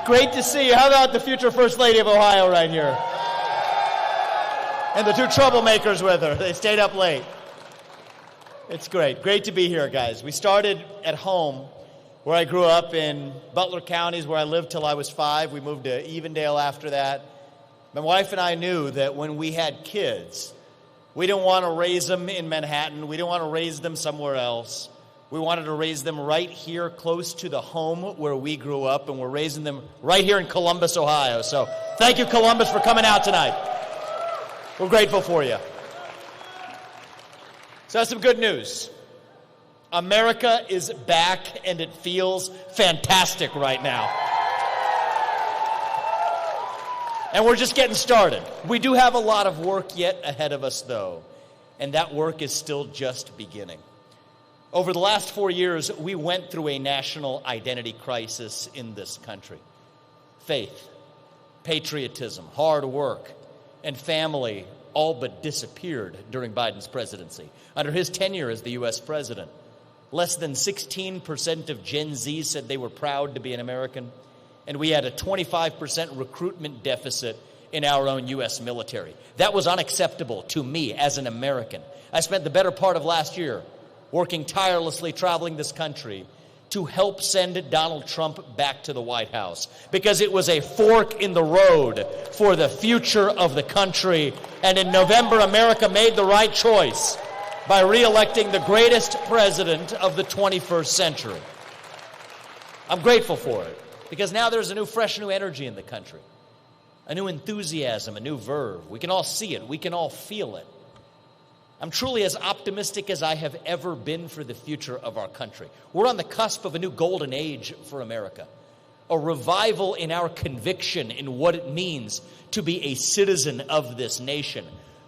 Great to see you. How about the future First Lady of Ohio right here? And the two troublemakers with her. They stayed up late. It's great. Great to be here, guys. We started at home where I grew up in Butler County, is where I lived till I was 5. We moved to Evendale after that. My wife and I knew that when we had kids, we didn't want to raise them in Manhattan. We didn't want to raise them somewhere else. We wanted to raise them right here close to the home where we grew up, and we're raising them right here in Columbus, Ohio. So thank you, Columbus, for coming out tonight. We're grateful for you. So that's some good news. America is back, and it feels fantastic right now. And we're just getting started. We do have a lot of work yet ahead of us, though, and that work is still just beginning. Over the last 4 years, we went through a national identity crisis in this country. Faith, patriotism, hard work, and family all but disappeared during Biden's presidency. Under his tenure as the U.S. president, less than 16% of Gen Z said they were proud to be an American, and we had a 25% recruitment deficit in our own U.S. military. That was unacceptable to me as an American. I spent the better part of last year working tirelessly, traveling this country to help send Donald Trump back to the White House, because it was a fork in the road for the future of the country. And in November, America made the right choice by re-electing the greatest president of the 21st century. I'm grateful for it, because now there's a new, fresh new energy in the country, a new enthusiasm, a new verve. We can all see it. We can all feel it. I'm truly as optimistic as I have ever been for the future of our country. We're on the cusp of a new golden age for America, a revival in our conviction in what it means to be a citizen of this nation.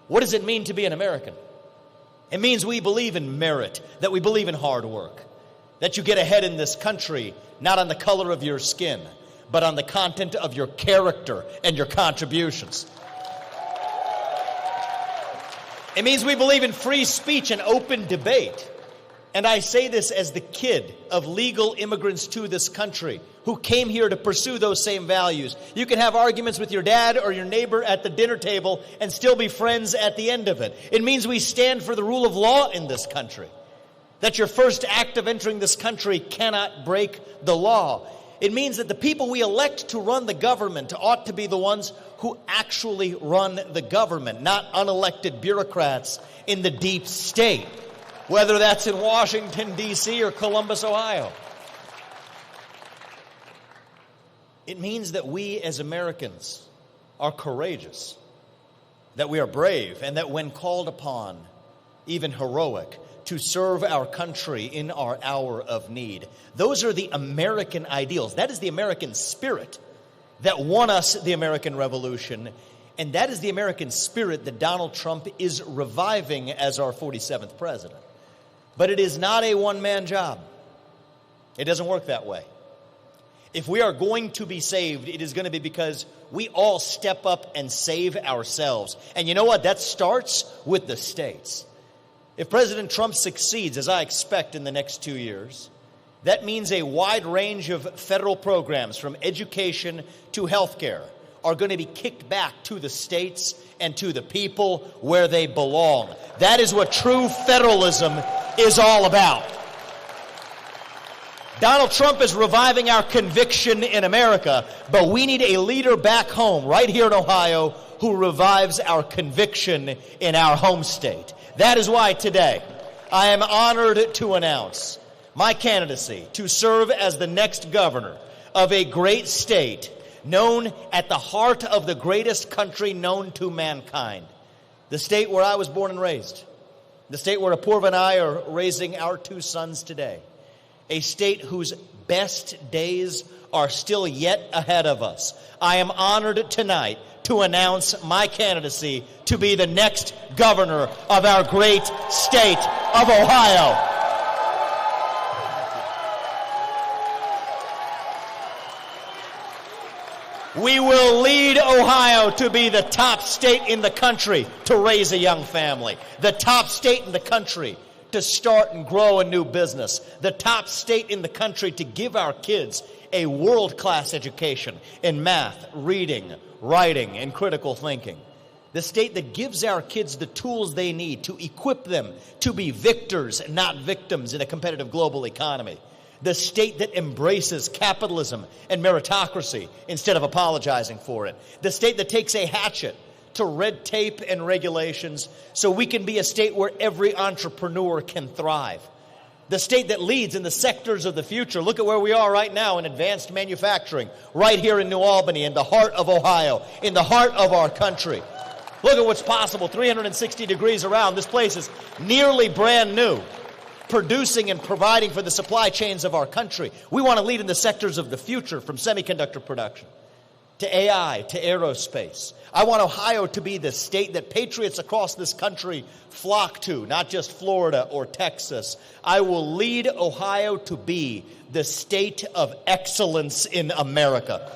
What does it mean to be an American? It means we believe in merit, that we believe in hard work, that you get ahead in this country not on the color of your skin, but on the content of your character and your contributions. It means we believe in free speech and open debate. And I say this as the kid of legal immigrants to this country who came here to pursue those same values. You can have arguments with your dad or your neighbor at the dinner table and still be friends at the end of it. It means we stand for the rule of law in this country, that your first act of entering this country cannot break the law. It means that the people we elect to run the government ought to be the ones who actually run the government, not unelected bureaucrats in the deep state, whether that's in Washington, D.C. or Columbus, Ohio. It means that we as Americans are courageous, that we are brave, and that when called upon, even heroic, to serve our country in our hour of need. Those are the American ideals. That is the American spirit that won us the American Revolution, and that is the American spirit that Donald Trump is reviving as our 47th president. But it is not a one-man job. It doesn't work that way. If we are going to be saved, it is going to be because we all step up and save ourselves. And you know what? That starts with the states. If President Trump succeeds, as I expect in the next 2 years, that means a wide range of federal programs, from education to health care, are going to be kicked back to the states and to the people where they belong. That is what true federalism is all about. Donald Trump is reviving our conviction in America, but we need a leader back home, right here in Ohio, who revives our conviction in our home state. That is why today I am honored to announce my candidacy to serve as the next governor of a great state known at the heart of the greatest country known to mankind, the state where I was born and raised, the state where Apurva and I are raising our 2 sons today, a state whose best days are still yet ahead of us. I am honored tonight to announce my candidacy to be the next governor of our great state of Ohio. We will lead Ohio to be the top state in the country to raise a young family, the top state in the country to start and grow a new business, the top state in the country to give our kids a world-class education in math, reading, writing, and critical thinking. The state that gives our kids the tools they need to equip them to be victors, not victims, in a competitive global economy. The state that embraces capitalism and meritocracy instead of apologizing for it. The state that takes a hatchet to red tape and regulations so we can be a state where every entrepreneur can thrive. The state that leads in the sectors of the future. Look at where we are right now in advanced manufacturing, right here in New Albany, in the heart of Ohio, in the heart of our country. Look at what's possible, 360 degrees around. This place is nearly brand new, producing and providing for the supply chains of our country. We want to lead in the sectors of the future, from semiconductor production to AI to aerospace. I want Ohio to be the state that patriots across this country flock to, not just Florida or Texas. I will lead Ohio to be the state of excellence in America.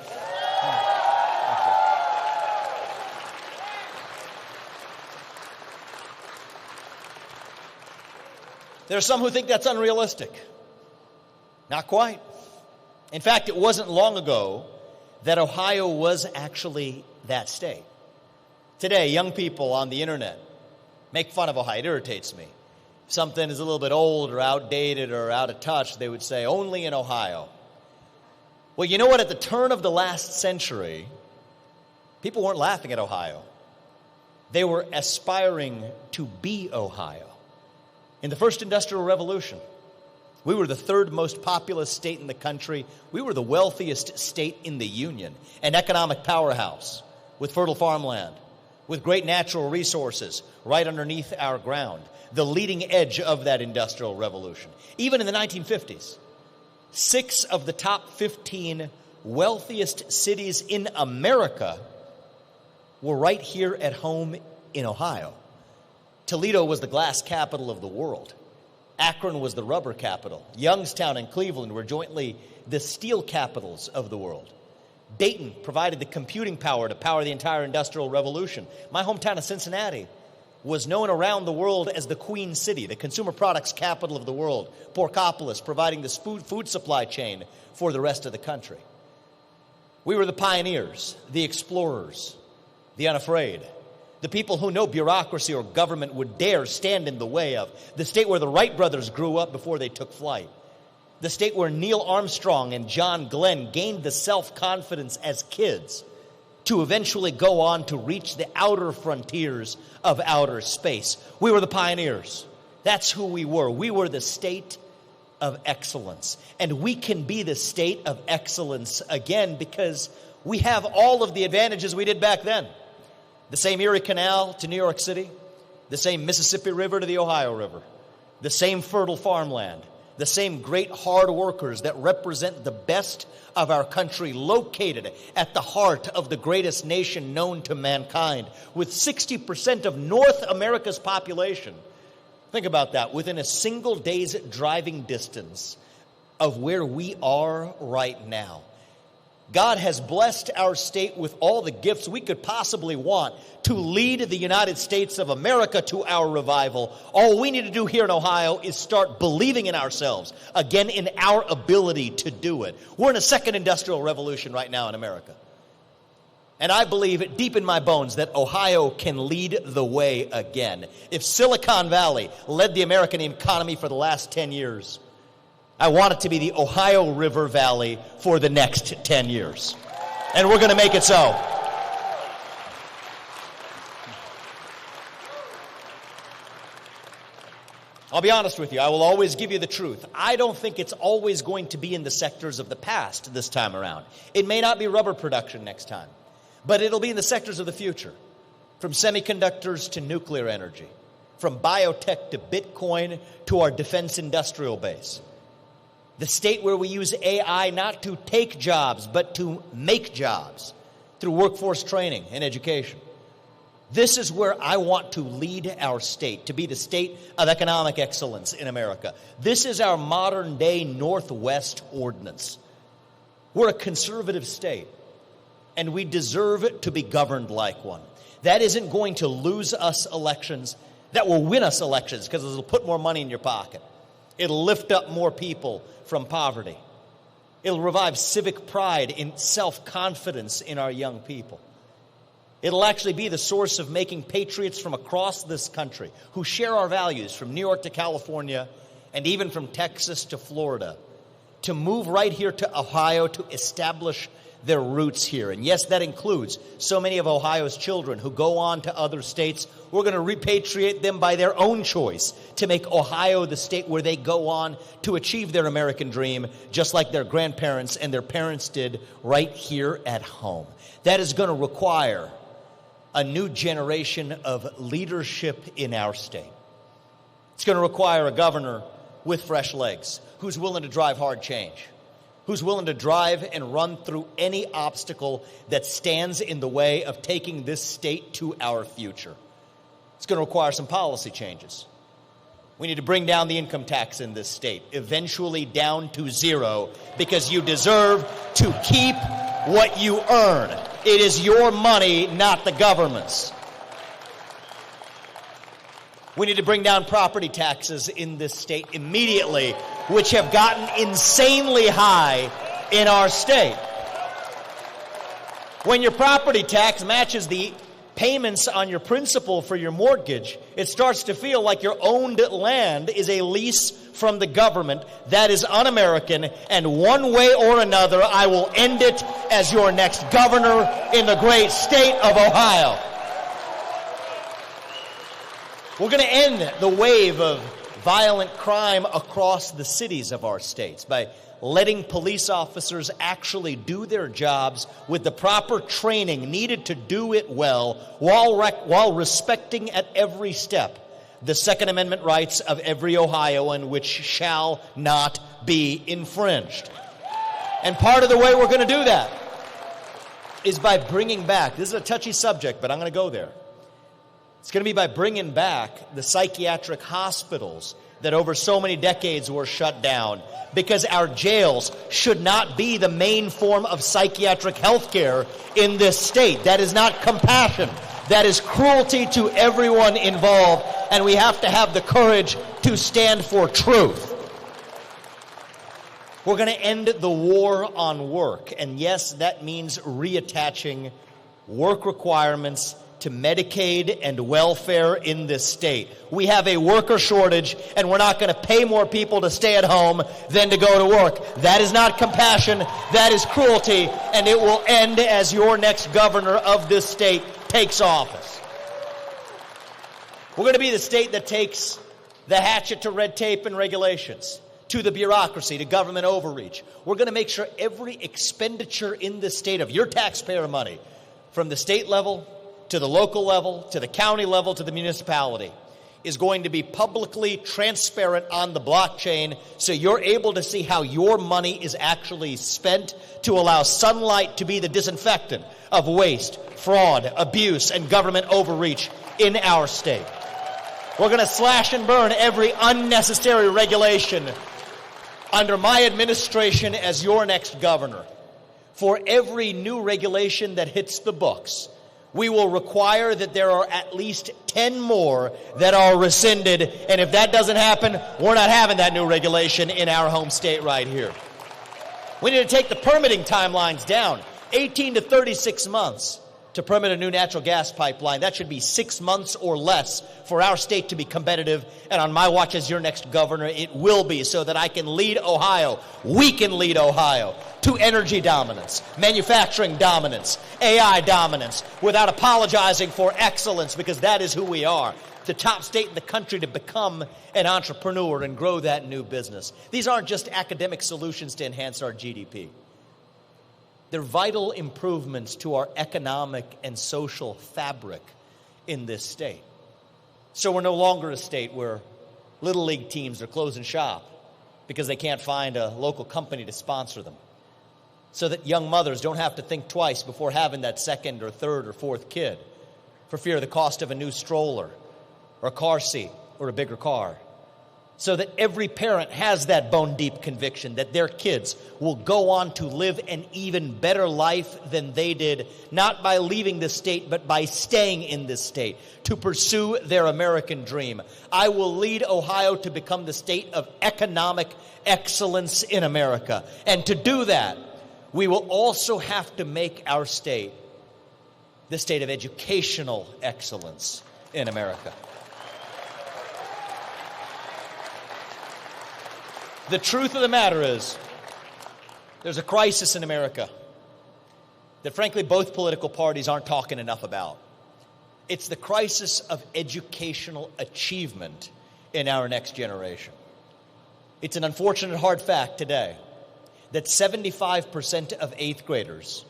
There are some who think that's unrealistic. Not quite. In fact, it wasn't long ago that Ohio was actually that state. Today, young people on the internet make fun of Ohio. It irritates me. If something is a little bit old or outdated or out of touch, they would say, only in Ohio. Well, you know what? At the turn of the last century, people weren't laughing at Ohio. They were aspiring to be Ohio. In the first industrial revolution, we were the third most populous state in the country. We were the wealthiest state in the Union, an economic powerhouse with fertile farmland, with great natural resources right underneath our ground, the leading edge of that industrial revolution. Even in the 1950s, 6 of the top 15 wealthiest cities in America were right here at home in Ohio. Toledo was the glass capital of the world. Akron was the rubber capital. Youngstown and Cleveland were jointly the steel capitals of the world. Dayton provided the computing power to power the entire industrial revolution. My hometown of Cincinnati was known around the world as the Queen City, the consumer products capital of the world. Porkopolis providing the food supply chain for the rest of the country. We were the pioneers, the explorers, the unafraid. The people who no bureaucracy or government would dare stand in the way of. The state where the Wright brothers grew up before they took flight. The state where Neil Armstrong and John Glenn gained the self-confidence as kids to eventually go on to reach the outer frontiers of outer space. We were the pioneers. That's who we were. We were the state of excellence. And we can be the state of excellence again because we have all of the advantages we did back then. The same Erie Canal to New York City, the same Mississippi River to the Ohio River, the same fertile farmland, the same great hard workers that represent the best of our country located at the heart of the greatest nation known to mankind, with 60% of North America's population. Think about that, within a single day's driving distance of where we are right now. God has blessed our state with all the gifts we could possibly want to lead the United States of America to our revival. All we need to do here in Ohio is start believing in ourselves, again, in our ability to do it. We're in a second industrial revolution right now in America. And I believe deep in my bones that Ohio can lead the way again. If Silicon Valley led the American economy for the last 10 years, I want it to be the Ohio River Valley for the next 10 years. And we're going to make it so. I'll be honest with you. I will always give you the truth. I don't think it's always going to be in the sectors of the past this time around. It may not be rubber production next time, but it'll be in the sectors of the future, from semiconductors to nuclear energy, from biotech to Bitcoin to our defense industrial base. The state where we use AI not to take jobs, but to make jobs through workforce training and education. This is where I want to lead our state, to be the state of economic excellence in America. This is our modern-day Northwest ordinance. We're a conservative state, and we deserve to be governed like one. That isn't going to lose us elections. That will win us elections because it'll put more money in your pocket. It'll lift up more people from poverty. It'll revive civic pride and self-confidence in our young people. It'll actually be the source of making patriots from across this country who share our values, from New York to California and even from Texas to Florida, to move right here to Ohio to establish their roots here. And yes, that includes so many of Ohio's children who go on to other states. We're going to repatriate them by their own choice to make Ohio the state where they go on to achieve their American dream, just like their grandparents and their parents did right here at home. That is going to require a new generation of leadership in our state. It's going to require a governor with fresh legs, who's willing to drive hard change, who's willing to drive and run through any obstacle that stands in the way of taking this state to our future. It's going to require some policy changes. We need to bring down the income tax in this state, eventually down to zero, because you deserve to keep what you earn. It is your money, not the government's. We need to bring down property taxes in this state immediately, which have gotten insanely high in our state. When your property tax matches the payments on your principal for your mortgage, it starts to feel like your owned land is a lease from the government. That is un-American, and one way or another, I will end it as your next governor in the great state of Ohio. We're going to end the wave of violent crime across the cities of our states by letting police officers actually do their jobs with the proper training needed to do it well, while respecting at every step the Second Amendment rights of every Ohioan, which shall not be infringed. And part of the way we're going to do that is by bringing back, this is a touchy subject, but I'm going to go there. It's going to be by bringing back the psychiatric hospitals that over so many decades were shut down, because our jails should not be the main form of psychiatric health care in this state. That is not compassion. That is cruelty to everyone involved, and we have to have the courage to stand for truth. We're going to end the war on work, and yes, that means reattaching work requirements to Medicaid and welfare in this state. We have a worker shortage, and we're not going to pay more people to stay at home than to go to work. That is not compassion. That is cruelty, and it will end as your next governor of this state takes office. We're going to be the state that takes the hatchet to red tape and regulations, to the bureaucracy, to government overreach. We're going to make sure every expenditure in this state of your taxpayer money, from the state level to the local level, to the county level, to the municipality, is going to be publicly transparent on the blockchain, so you're able to see how your money is actually spent to allow sunlight to be the disinfectant of waste, fraud, abuse, and government overreach in our state. We're going to slash and burn every unnecessary regulation under my administration as your next governor. For every new regulation that hits the books, we will require that there are at least 10 more that are rescinded. And if that doesn't happen, we're not having that new regulation in our home state right here. We need to take the permitting timelines down, 18 to 36 months to permit a new natural gas pipeline. That should be 6 months or less for our state to be competitive. And on my watch as your next governor, it will be, so that I can lead Ohio. We can lead Ohio to energy dominance, manufacturing dominance, AI dominance, without apologizing for excellence, because that is who we are. The top state in the country to become an entrepreneur and grow that new business. These aren't just academic solutions to enhance our GDP. They're vital improvements to our economic and social fabric in this state. So we're no longer a state where little league teams are closing shop because they can't find a local company to sponsor them. So that young mothers don't have to think twice before having that second or third or fourth kid for fear of the cost of a new stroller or a car seat or a bigger car. so that every parent has that bone-deep conviction that their kids will go on to live an even better life than they did, not by leaving this state, but by staying in this state to pursue their American dream. I will lead Ohio to become the state of economic excellence in America. And to do that, we will also have to make our state the state of educational excellence in America. The truth of the matter is, there's a crisis in America that, frankly, both political parties aren't talking enough about. It's the crisis of educational achievement in our next generation. It's an unfortunate hard fact today that 75% of eighth graders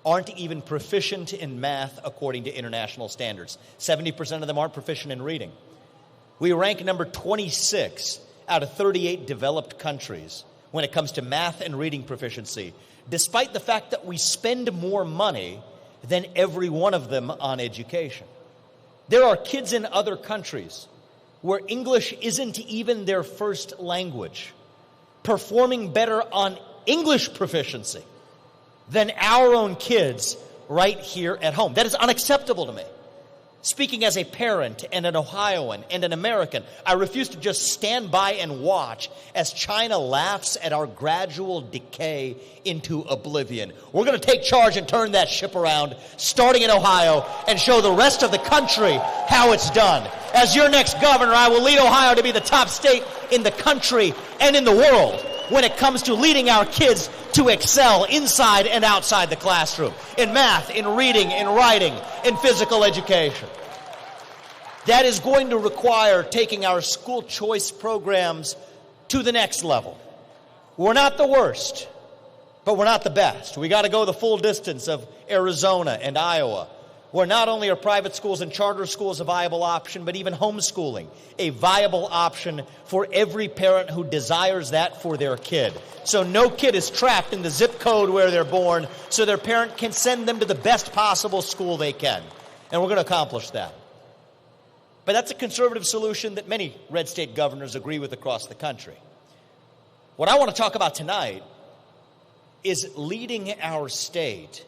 aren't even proficient in math according to international standards. 70% of them aren't proficient in reading. We rank number 26 out of 38 developed countries when it comes to math and reading proficiency, despite the fact that we spend more money than every one of them on education. There are kids in other countries where English isn't even their first language, performing better on English proficiency than our own kids right here at home. That is unacceptable to me. Speaking as a parent and an Ohioan and an American, I refuse to just stand by and watch as China laughs at our gradual decay into oblivion. We're going to take charge and turn that ship around, starting in Ohio, and show the rest of the country how it's done. As your next governor, I will lead Ohio to be the top state in the country and in the world when it comes to leading our kids to excel inside and outside the classroom, in math, in reading, in writing, in physical education. That is going to require taking our school choice programs to the next level. We're not the worst, but we're not the best. We got to go the full distance of Arizona and Iowa, where not only are private schools and charter schools a viable option, but even homeschooling a viable option for every parent who desires that for their kid. So no kid is trapped in the zip code where they're born, so their parent can send them to the best possible school they can. And we're going to accomplish that. But that's a conservative solution that many red state governors agree with across the country. What I want to talk about tonight is leading our state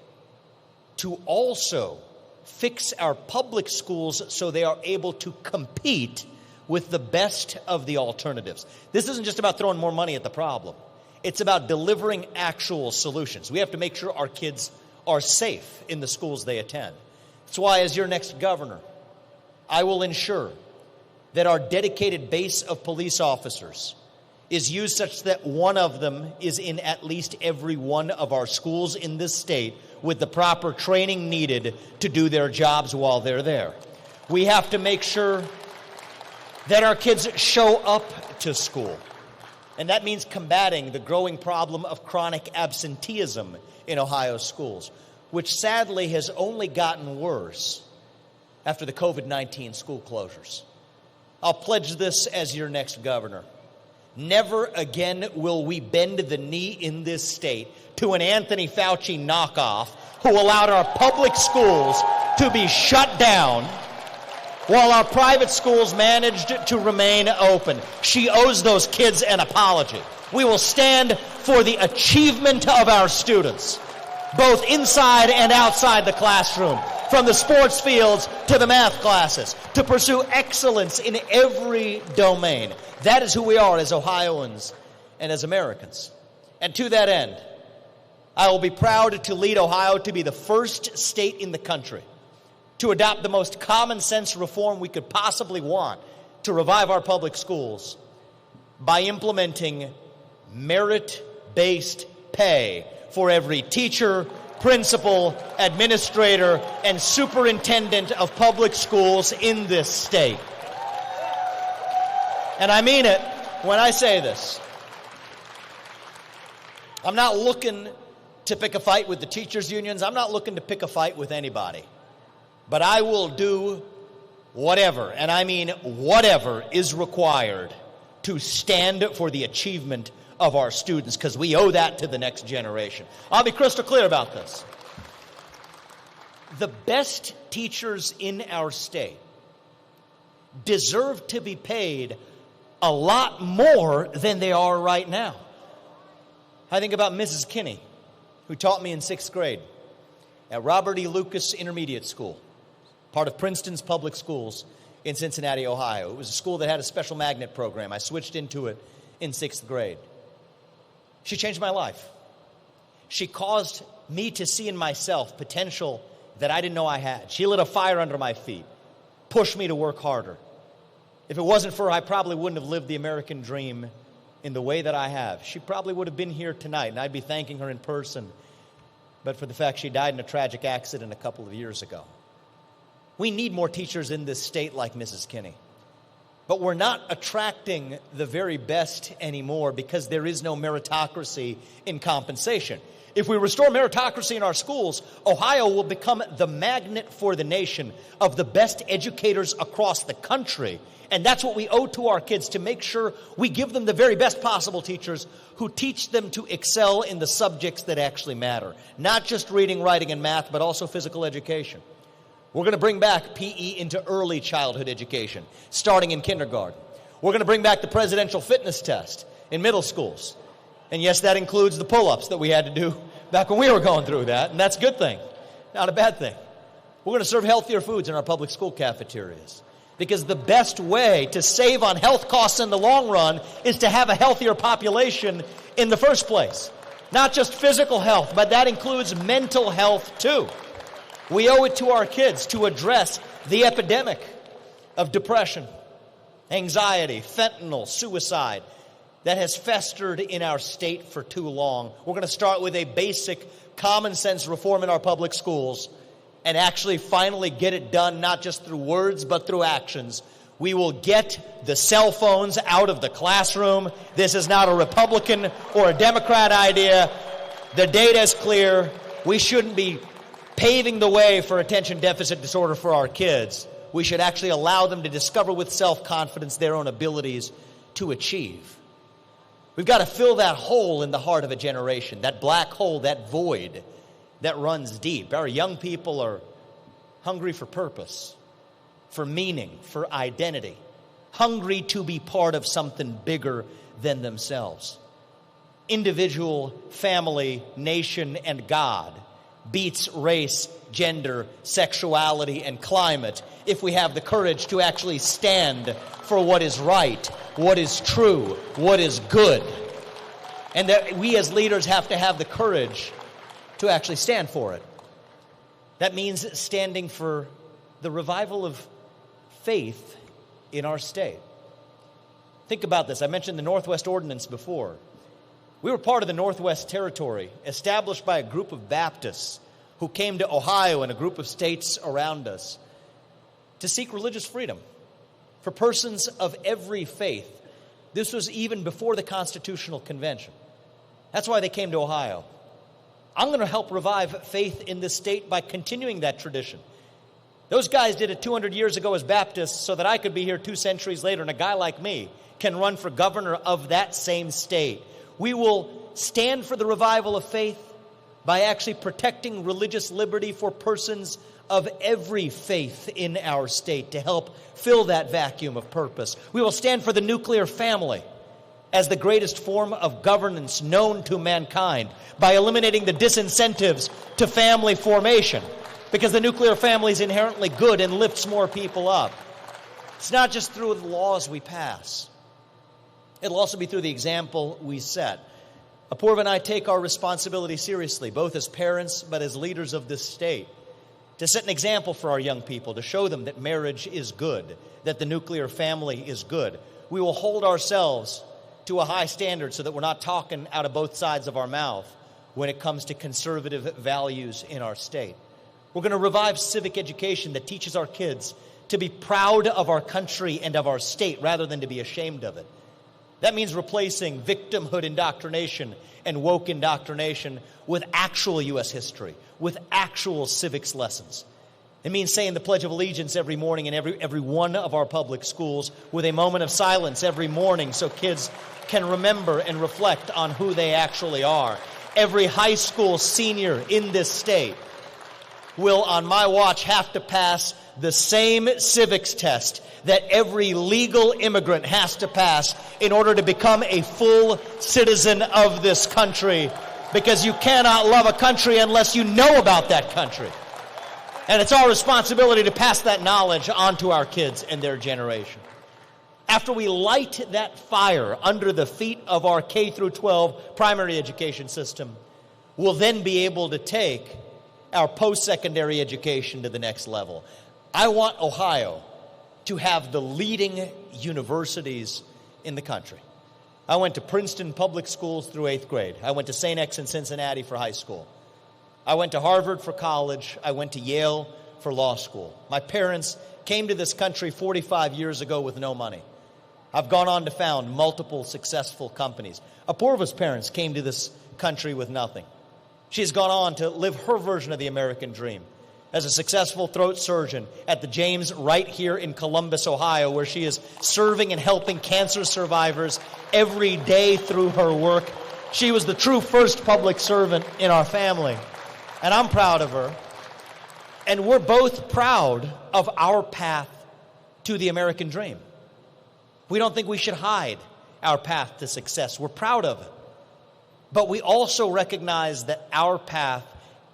to also fix our public schools so they are able to compete with the best of the alternatives. This isn't just about throwing more money at the problem. It's about delivering actual solutions. We have to make sure our kids are safe in the schools they attend. That's why, as your next governor, I will ensure that our dedicated base of police officers is used such that one of them is in at least every one of our schools in this state with the proper training needed to do their jobs while they're there. We have to make sure that our kids show up to school. And that means combating the growing problem of chronic absenteeism in Ohio schools, which sadly has only gotten worse after the COVID-19 school closures. I'll pledge this as your next governor. Never again will we bend the knee in this state to an Anthony Fauci knockoff who allowed our public schools to be shut down while our private schools managed to remain open. She owes those kids an apology. We will stand for the achievement of our students, both inside and outside the classroom, from the sports fields to the math classes, to pursue excellence in every domain. That is who we are as Ohioans and as Americans. And to that end, I will be proud to lead Ohio to be the first state in the country to adopt the most common sense reform we could possibly want to revive our public schools by implementing merit-based pay for every teacher, principal, administrator, and superintendent of public schools in this state. And I mean it when I say this. I'm not looking to pick a fight with the teachers' unions. I'm not looking to pick a fight with anybody. But I will do whatever, and I mean whatever, is required to stand for the achievement of our students, because we owe that to the next generation. I'll be crystal clear about this. The best teachers in our state deserve to be paid a lot more than they are right now. I think about Mrs. Kinney, who taught me in 6th grade at Robert E. Lucas Intermediate School, part of Princeton's public schools in Cincinnati, Ohio. It was a school that had a special magnet program. I switched into it in 6th grade. She changed my life. She caused me to see in myself potential that I didn't know I had. She lit a fire under my feet, pushed me to work harder. If it wasn't for her, I probably wouldn't have lived the American dream in the way that I have. She probably would have been here tonight, and I'd be thanking her in person, but for the fact she died in a tragic accident a couple of years ago. We need more teachers in this state like Mrs. Kinney. But we're not attracting the very best anymore because there is no meritocracy in compensation. If we restore meritocracy in our schools, Ohio will become the magnet for the nation of the best educators across the country. And that's what we owe to our kids, to make sure we give them the very best possible teachers who teach them to excel in the subjects that actually matter. Not just reading, writing, and math, but also physical education. We're going to bring back PE into early childhood education, starting in kindergarten. We're going to bring back the presidential fitness test in middle schools. And yes, that includes the pull-ups that we had to do back when we were going through that, and that's a good thing, not a bad thing. We're going to serve healthier foods in our public school cafeterias, because the best way to save on health costs in the long run is to have a healthier population in the first place. Not just physical health, but that includes mental health too. We owe it to our kids to address the epidemic of depression, anxiety, fentanyl, suicide that has festered in our state for too long. We're going to start with a basic common sense reform in our public schools and actually finally get it done, not just through words, but through actions. We will get the cell phones out of the classroom. This is not a Republican or a Democrat idea. The data is clear. We shouldn't be paving the way for attention deficit disorder for our kids. We should actually allow them to discover with self-confidence their own abilities to achieve. We've got to fill that hole in the heart of a generation, that black hole, that void that runs deep. Our young people are hungry for purpose, for meaning, for identity, hungry to be part of something bigger than themselves. Individual, family, nation, and God beats race, gender, sexuality, and climate if we have the courage to actually stand for what is right, what is true, what is good. And that we as leaders have to have the courage to actually stand for it. That means standing for the revival of faith in our state. Think about this. I mentioned the Northwest Ordinance before. We were part of the Northwest Territory, established by a group of Baptists who came to Ohio and a group of states around us to seek religious freedom for persons of every faith. This was even before the Constitutional Convention. That's why they came to Ohio. I'm going to help revive faith in this state by continuing that tradition. Those guys did it 200 years ago as Baptists so that I could be here 2 centuries later and a guy like me can run for governor of that same state. We will stand for the revival of faith by actually protecting religious liberty for persons of every faith in our state to help fill that vacuum of purpose. We will stand for the nuclear family as the greatest form of governance known to mankind by eliminating the disincentives to family formation, because the nuclear family is inherently good and lifts more people up. It's not just through the laws we pass. It'll also be through the example we set. Apoorv and I take our responsibility seriously, both as parents but as leaders of this state, to set an example for our young people, to show them that marriage is good, that the nuclear family is good. We will hold ourselves to a high standard so that we're not talking out of both sides of our mouth when it comes to conservative values in our state. We're going to revive civic education that teaches our kids to be proud of our country and of our state rather than to be ashamed of it. That means replacing victimhood indoctrination and woke indoctrination with actual U.S. history, with actual civics lessons. It means saying the Pledge of Allegiance every morning in every one of our public schools with a moment of silence every morning so kids can remember and reflect on who they actually are. Every high school senior in this state will, on my watch, have to pass the same civics test that every legal immigrant has to pass in order to become a full citizen of this country, because you cannot love a country unless you know about that country. And it's our responsibility to pass that knowledge on to our kids and their generation. After we light that fire under the feet of our K through 12 primary education system, we'll then be able to take our post-secondary education to the next level. I want Ohio to have the leading universities in the country. I went to Princeton public schools through 8th grade. I went to St. X in Cincinnati for high school. I went to Harvard for college. I went to Yale for law school. My parents came to this country 45 years ago with no money. I've gone on to found multiple successful companies. Apurva's parents came to this country with nothing. She's gone on to live her version of the American dream as a successful throat surgeon at the James right here in Columbus, Ohio, where she is serving and helping cancer survivors every day through her work. She was the true first public servant in our family, and I'm proud of her. And we're both proud of our path to the American dream. We don't think we should hide our path to success. We're proud of it. But we also recognize that our path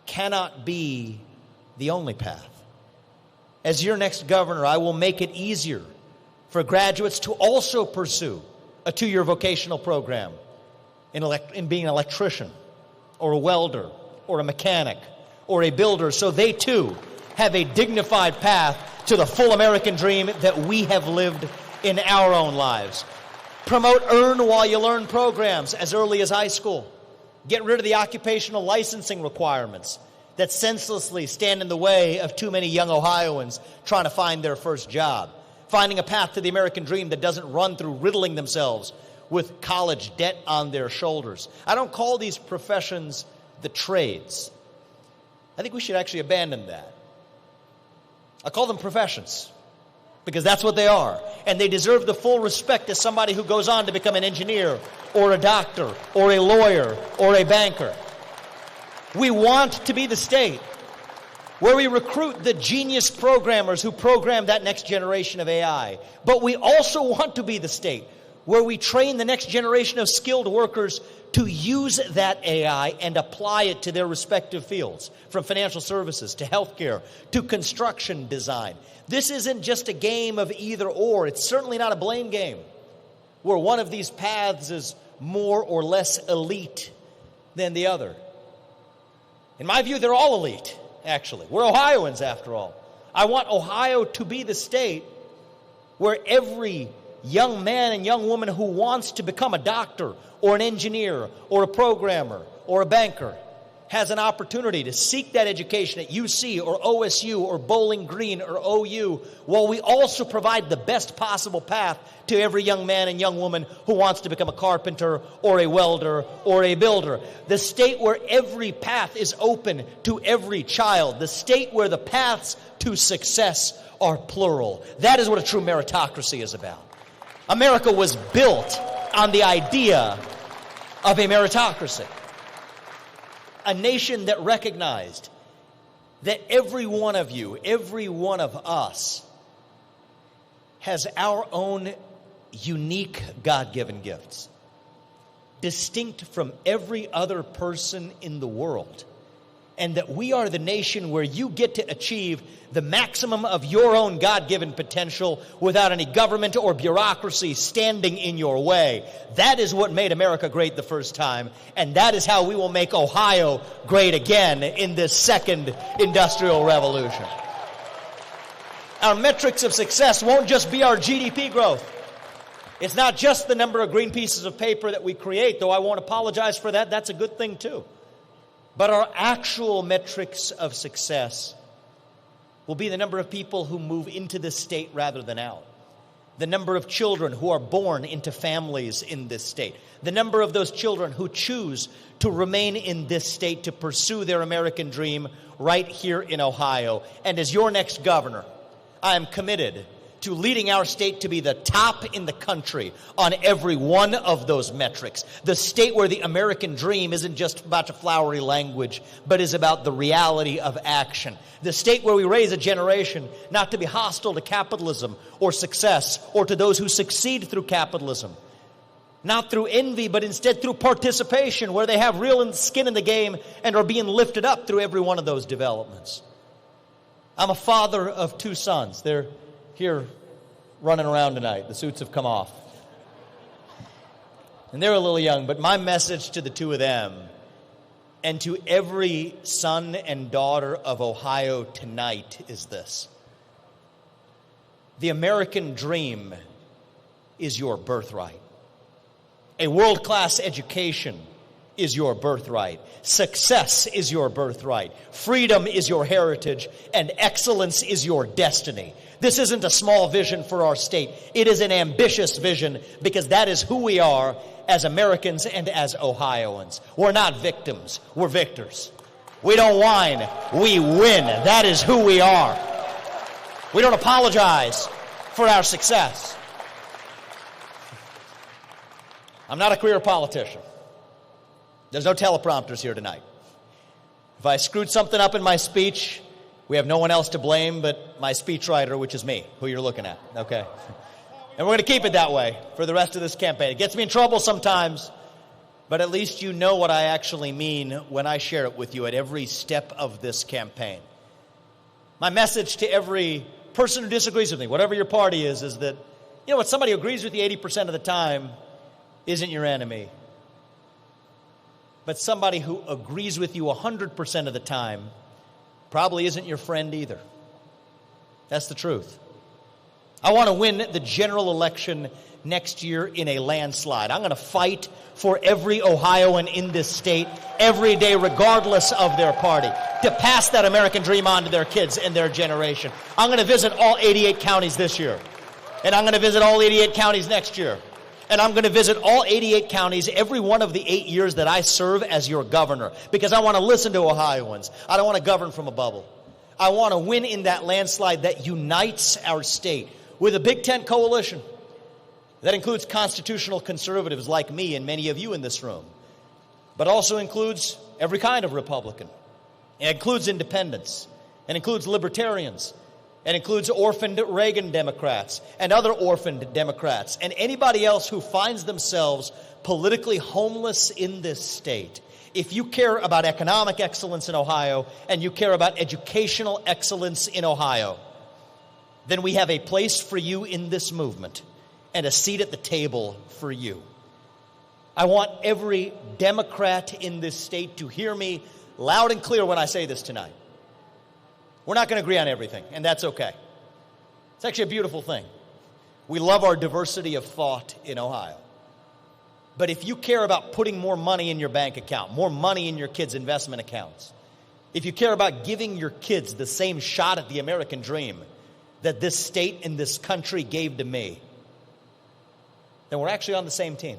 cannot be the only path. As your next governor, I will make it easier for graduates to also pursue a 2-year vocational program in being an electrician or a welder or a mechanic or a builder, so they too have a dignified path to the full American dream that we have lived in our own lives. Promote earn while you learn programs as early as high school. Get rid of the occupational licensing requirements that senselessly stand in the way of too many young Ohioans trying to find their first job. Finding a path to the American dream that doesn't run through riddling themselves with college debt on their shoulders. I don't call these professions the trades. I think we should actually abandon that. I call them professions, because that's what they are. And they deserve the full respect as somebody who goes on to become an engineer or a doctor or a lawyer or a banker. We want to be the state where we recruit the genius programmers who program that next generation of AI. But we also want to be the state where we train the next generation of skilled workers to use that AI and apply it to their respective fields, from financial services to healthcare to construction design. This isn't just a game of either or. It's certainly not a blame game where one of these paths is more or less elite than the other. In my view, they're all elite, actually. We're Ohioans, after all. I want Ohio to be the state where every young man and young woman who wants to become a doctor or an engineer or a programmer or a banker has an opportunity to seek that education at UC or OSU or Bowling Green or OU, while we also provide the best possible path to every young man and young woman who wants to become a carpenter or a welder or a builder. The state where every path is open to every child. The state where the paths to success are plural. That is what a true meritocracy is about. America was built on the idea of a meritocracy. A nation that recognized that every one of you, every one of us, has our own unique God-given gifts, distinct from every other person in the world, and that we are the nation where you get to achieve the maximum of your own God-given potential without any government or bureaucracy standing in your way. That is what made America great the first time, and that is how we will make Ohio great again in this second industrial revolution. Our metrics of success won't just be our GDP growth. It's not just the number of green pieces of paper that we create, though I won't apologize for that. That's a good thing too. But our actual metrics of success will be the number of people who move into this state rather than out, the number of children who are born into families in this state, the number of those children who choose to remain in this state to pursue their American dream right here in Ohio. And as your next governor, I am committed to leading our state to be the top in the country on every one of those metrics. The state where the American dream isn't just about a flowery language, but is about the reality of action. The state where we raise a generation not to be hostile to capitalism or success or to those who succeed through capitalism. Not through envy, but instead through participation, where they have real skin in the game and are being lifted up through every one of those developments. I'm a father of 2 sons. They're here running around tonight. The suits have come off. And they're a little young, but my message to the 2 of them and to every son and daughter of Ohio tonight is this. The American dream is your birthright. A world-class education is your birthright. Success is your birthright. Freedom is your heritage. And excellence is your destiny. This isn't a small vision for our state. It is an ambitious vision because that is who we are as Americans and as Ohioans. We're not victims. We're victors. We don't whine. We win. That is who we are. We don't apologize for our success. I'm not a career politician. There's no teleprompters here tonight. If I screwed something up in my speech, we have no one else to blame but my speechwriter, which is me, who you're looking at, okay? And we're going to keep it that way for the rest of this campaign. It gets me in trouble sometimes, but at least you know what I actually mean when I share it with you at every step of this campaign. My message to every person who disagrees with me, whatever your party is that, you know what, somebody who agrees with you 80% of the time isn't your enemy. But somebody who agrees with you 100% of the time probably isn't your friend either. That's the truth. I want to win the general election next year in a landslide. I'm going to fight for every Ohioan in this state every day, regardless of their party, to pass that American dream on to their kids and their generation. I'm going to visit all 88 counties this year. And I'm going to visit all 88 counties next year. And I'm going to visit all 88 counties every one of the 8 years that I serve as your governor, because I want to listen to Ohioans. I don't want to govern from a bubble. I want to win in that landslide that unites our state with a Big Tent coalition that includes constitutional conservatives like me and many of you in this room, but also includes every kind of Republican. It includes independents. It includes libertarians. It includes orphaned Reagan Democrats and other orphaned Democrats and anybody else who finds themselves politically homeless in this state. If you care about economic excellence in Ohio and you care about educational excellence in Ohio, then we have a place for you in this movement and a seat at the table for you. I want every Democrat in this state to hear me loud and clear when I say this tonight. We're not going to agree on everything, and that's okay. It's actually a beautiful thing. We love our diversity of thought in Ohio. But if you care about putting more money in your bank account, more money in your kids' investment accounts, if you care about giving your kids the same shot at the American dream that this state and this country gave to me, then we're actually on the same team.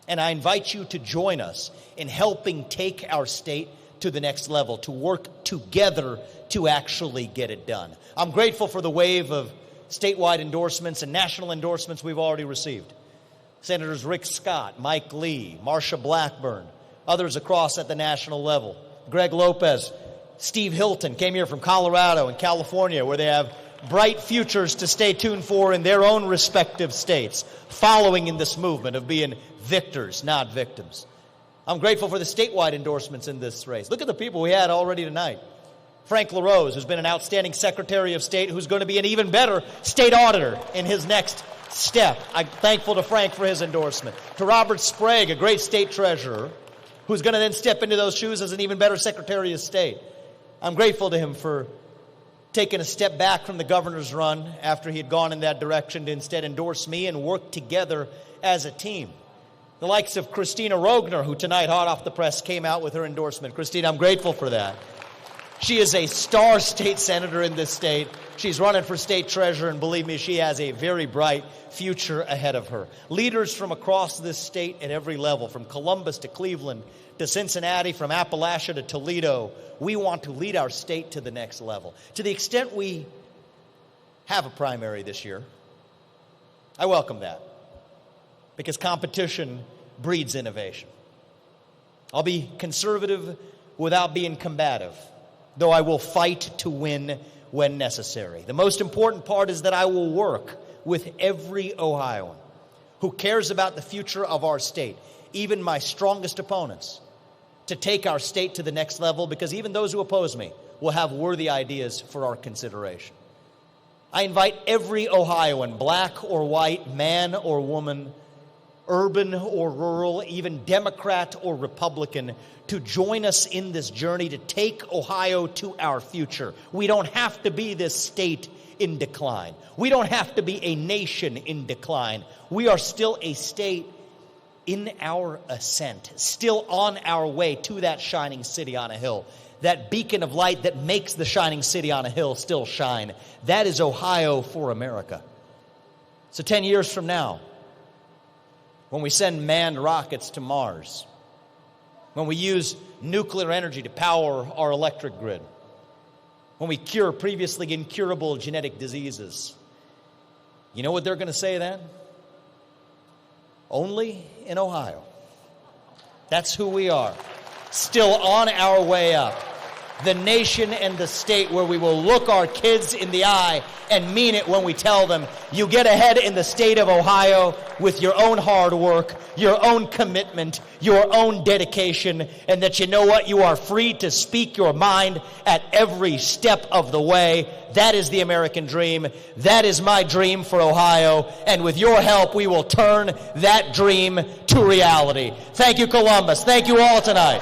And I invite you to join us in helping take our state to the next level, to work together to actually get it done. I'm grateful for the wave of statewide endorsements and national endorsements we've already received. Senators Rick Scott, Mike Lee, Marsha Blackburn, others across at the national level. Greg Lopez, Steve Hilton came here from Colorado and California, where they have bright futures to stay tuned for in their own respective states, following in this movement of being victors, not victims. I'm grateful for the statewide endorsements in this race. Look at the people we had already tonight. Frank LaRose, who's been an outstanding Secretary of State, who's going to be an even better state auditor in his next step. I'm thankful to Frank for his endorsement. To Robert Sprague, a great state treasurer, who's going to then step into those shoes as an even better Secretary of State. I'm grateful to him for taking a step back from the governor's run after he had gone in that direction to instead endorse me and work together as a team. The likes of Christina Rogner, who tonight, hot off the press, came out with her endorsement. Christina, I'm grateful for that. She is a star state senator in this state. She's running for state treasurer, and believe me, she has a very bright future ahead of her. Leaders from across this state at every level, from Columbus to Cleveland to Cincinnati, from Appalachia to Toledo, we want to lead our state to the next level. To the extent we have a primary this year. I welcome that because competition breeds innovation. I'll be conservative without being combative, though I will fight to win when necessary. The most important part is that I will work with every Ohioan who cares about the future of our state, even my strongest opponents, to take our state to the next level, because even those who oppose me will have worthy ideas for our consideration. I invite every Ohioan, black or white, man or woman, urban or rural, even Democrat or Republican, to join us in this journey to take Ohio to our future. We don't have to be this state in decline. We don't have to be a nation in decline. We are still a state in our ascent, still on our way to that shining city on a hill, that beacon of light that makes the shining city on a hill still shine. That is Ohio for America. So 10 years from now, when we send manned rockets to Mars, when we use nuclear energy to power our electric grid, when we cure previously incurable genetic diseases, you know what they're going to say then? Only in Ohio. That's who we are. Still on our way up. The nation and the state where we will look our kids in the eye and mean it when we tell them, you get ahead in the state of Ohio with your own hard work, your own commitment, your own dedication, and that you know what? You are free to speak your mind at every step of the way. That is the American dream. That is my dream for Ohio. And with your help, we will turn that dream to reality. Thank you, Columbus. Thank you all tonight.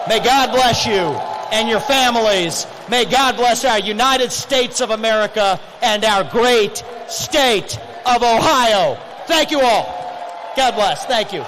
May God bless you and your families. May God bless our United States of America and our great state of Ohio. Thank you all. God bless. Thank you.